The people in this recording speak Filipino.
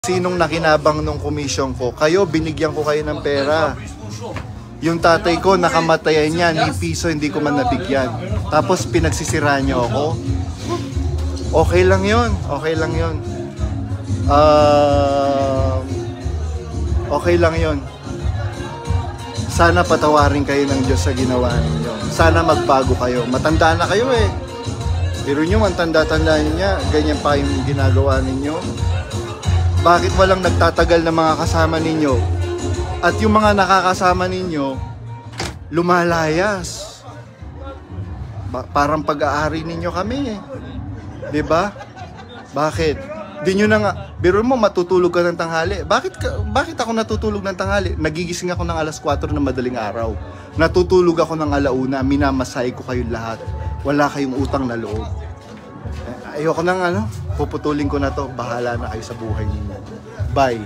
Sinong nakinabang nung komisyon ko? Kayo, binigyan ko kayo ng pera. Yung tatay ko, nakamatayan niya, ni piso hindi ko man nabigyan. Tapos pinagsisiraan niyo ako. Okay lang yun. Okay lang yun. Okay lang yun. Sana patawarin kayo ng Diyos sa ginawa ninyo. Sana magbago kayo. Matanda na kayo eh. Pero nyo, matanda-tanda niya, ganyan pa yung ginagawa ninyo. Bakit walang nagtatagal na mga kasama ninyo? At yung mga nakakasama ninyo, lumalayas. Parang pag-aari ninyo kami eh. 'Di ba? Bakit? Di nyo na nga, biro mo matutulog ka ng tanghali. Bakit ako natutulog ng tanghali? Nagigising ako ng alas 4 ng madaling araw. Natutulog ako ng alauna, minamasay ko kayong lahat. Wala kayong utang na loob. Ayoko nang puputulin ko na to. Bahala na kayo sa buhay ninyo. Bye.